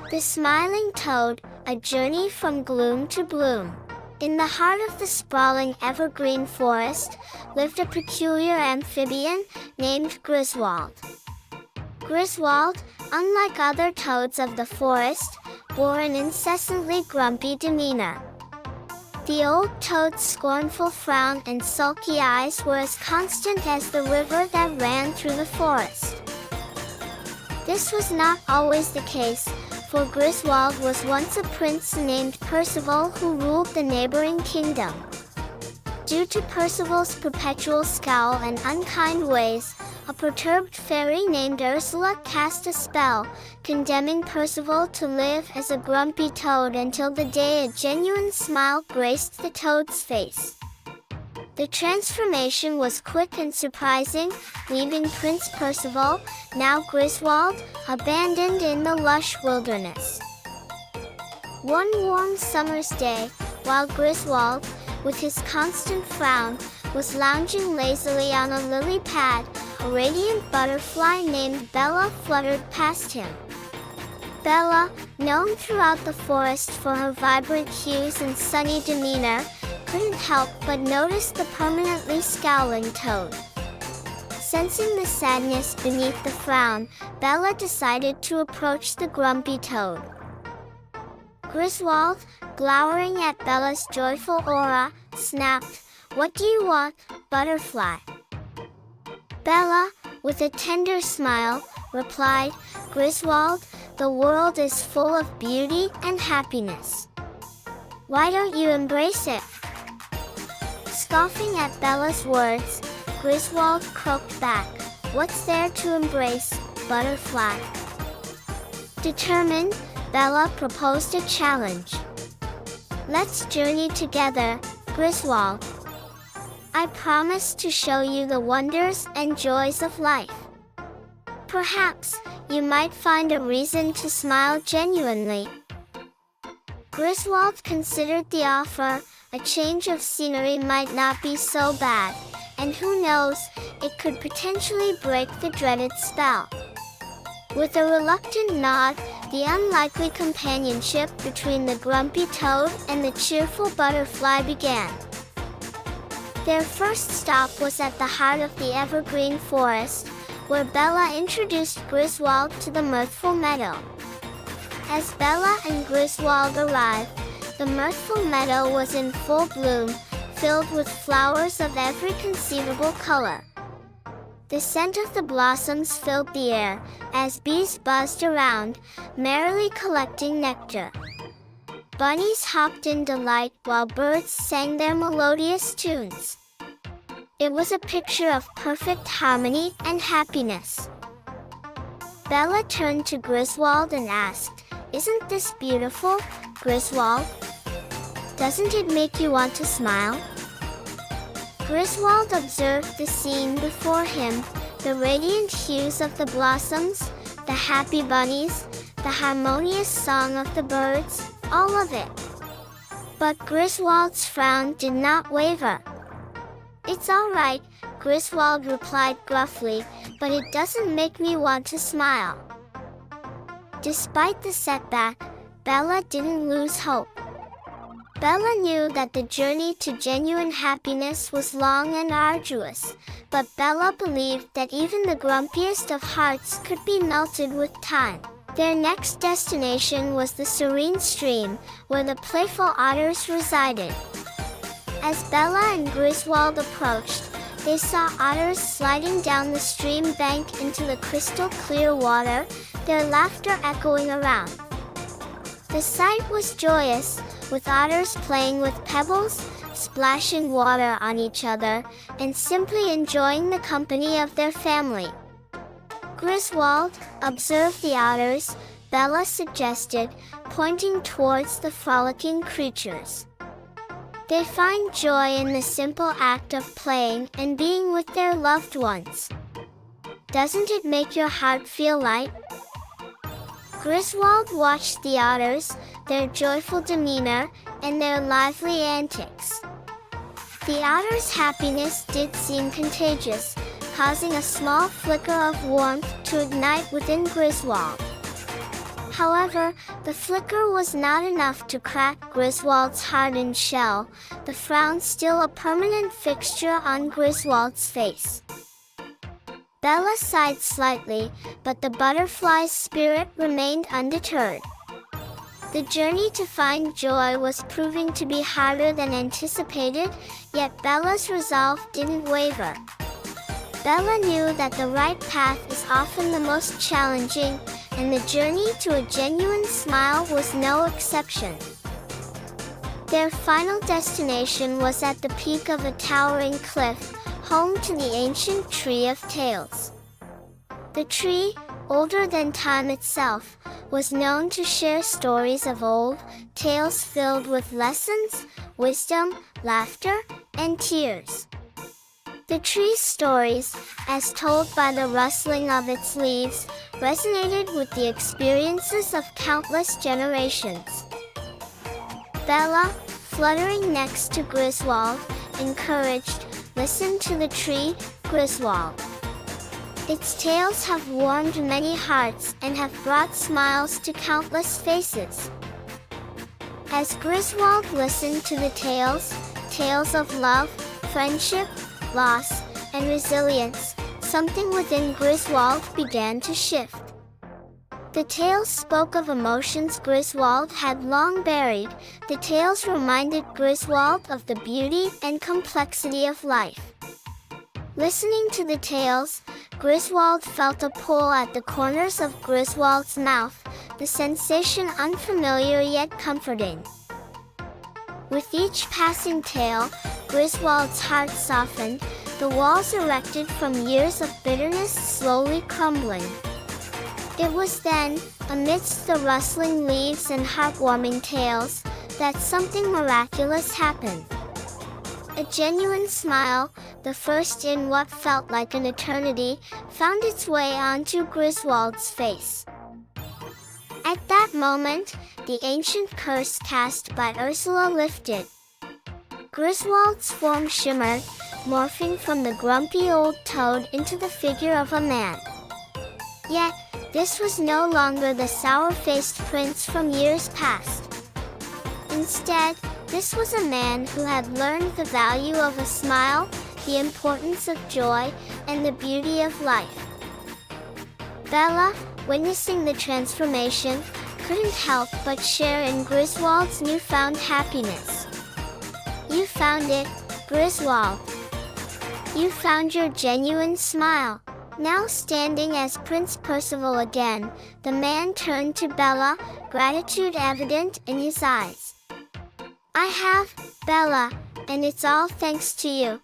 The Smiling Toad, A Journey from Gloom to Bloom. In the heart of the sprawling Evergreen Forest lived a peculiar amphibian named Griswold. Griswold, unlike other toads of the forest, bore an incessantly grumpy demeanor. The old toad's scornful frown and sulky eyes were as constant as the river that ran through the forest. This was not always the case, for Griswold was once a prince named Percival who ruled the neighboring kingdom. Due to Percival's perpetual scowl and unkind ways, a perturbed fairy named Ursula cast a spell, condemning Percival to live as a grumpy toad until the day a genuine smile graced the toad's face. The transformation was quick and surprising, leaving Prince Percival, now Griswold, abandoned in the lush wilderness. One warm summer's day, while Griswold, with his constant frown, was lounging lazily on a lily pad, a radiant butterfly named Bella fluttered past him. Bella, known throughout the forest for her vibrant hues and sunny demeanor, couldn't help but notice the permanently scowling toad. Sensing the sadness beneath the frown, Bella decided to approach the grumpy toad. Griswold, glowering at Bella's joyful aura, snapped, "What do you want, butterfly?" Bella, with a tender smile, replied, "Griswold, the world is full of beauty and happiness. Why don't you embrace it?" Scoffing at Bella's words, Griswold croaked back, "What's there to embrace, butterfly?" Determined, Bella proposed a challenge. "Let's journey together, Griswold. I promise to show you the wonders and joys of life. Perhaps you might find a reason to smile genuinely." Griswold considered the offer. A change of scenery might not be so bad, and who knows, it could potentially break the dreaded spell. With a reluctant nod, the unlikely companionship between the grumpy toad and the cheerful butterfly began. Their first stop was at the heart of the Evergreen Forest, where Bella introduced Griswold to the mirthful meadow. As Bella and Griswold arrived, the mirthful meadow was in full bloom, filled with flowers of every conceivable color. The scent of the blossoms filled the air, as bees buzzed around, merrily collecting nectar. Bunnies hopped in delight while birds sang their melodious tunes. It was a picture of perfect harmony and happiness. Bella turned to Griswold and asked, "Isn't this beautiful, Griswold? Doesn't it make you want to smile?" Griswold observed the scene before him, the radiant hues of the blossoms, the happy bunnies, the harmonious song of the birds, all of it. But Griswold's frown did not waver. "It's all right," Griswold replied gruffly, "but it doesn't make me want to smile." Despite the setback, Bella didn't lose hope. Bella knew that the journey to genuine happiness was long and arduous, but Bella believed that even the grumpiest of hearts could be melted with time. Their next destination was the serene stream, where the playful otters resided. As Bella and Griswold approached, they saw otters sliding down the stream bank into the crystal clear water, their laughter echoing around. The sight was joyous, with otters playing with pebbles, splashing water on each other, and simply enjoying the company of their family. "Griswold, observe the otters," Bella suggested, pointing towards the frolicking creatures. "They find joy in the simple act of playing and being with their loved ones. Doesn't it make your heart feel light?" Griswold watched the otters, their joyful demeanor, and their lively antics. The otter's happiness did seem contagious, causing a small flicker of warmth to ignite within Griswold. However, the flicker was not enough to crack Griswold's hardened shell, the frown still a permanent fixture on Griswold's face. Bella sighed slightly, but the butterfly's spirit remained undeterred. The journey to find joy was proving to be harder than anticipated, yet Bella's resolve didn't waver. Bella knew that the right path is often the most challenging, and the journey to a genuine smile was no exception. Their final destination was at the peak of a towering cliff, home to the ancient Tree of Tales. The tree, older than time itself, was known to share stories of old, tales filled with lessons, wisdom, laughter, and tears. The tree's stories, as told by the rustling of its leaves, resonated with the experiences of countless generations. Bella, fluttering next to Griswold, encouraged, "Listen to the tree, Griswold. Its tales have warmed many hearts and have brought smiles to countless faces." As Griswold listened to the tales of love, friendship, loss, and resilience, something within Griswold began to shift. The tales spoke of emotions Griswold had long buried. The tales reminded Griswold of the beauty and complexity of life. Listening to the tales, Griswold felt a pull at the corners of Griswold's mouth, the sensation unfamiliar yet comforting. With each passing tale, Griswold's heart softened, the walls erected from years of bitterness slowly crumbling. It was then, amidst the rustling leaves and heartwarming tales, that something miraculous happened. A genuine smile, the first in what felt like an eternity, found its way onto Griswold's face. At that moment, the ancient curse cast by Ursula lifted. Griswold's form shimmered, morphing from the grumpy old toad into the figure of a man. Yet, this was no longer the sour-faced prince from years past. Instead, this was a man who had learned the value of a smile, the importance of joy, and the beauty of life. Bella, witnessing the transformation, couldn't help but share in Griswold's newfound happiness. "You found it, Griswold. You found your genuine smile." Now standing as Prince Percival again, the man turned to Bella, gratitude evident in his eyes. "I have, Bella, and it's all thanks to you.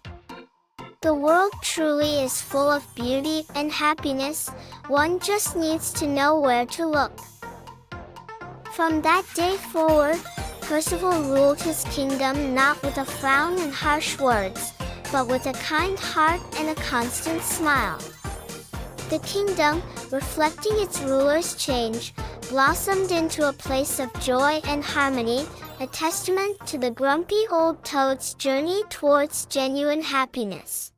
The world truly is full of beauty and happiness, one just needs to know where to look." From that day forward, Percival ruled his kingdom not with a frown and harsh words, but with a kind heart and a constant smile. The kingdom, reflecting its ruler's change, blossomed into a place of joy and harmony, a testament to the grumpy old toad's journey towards genuine happiness.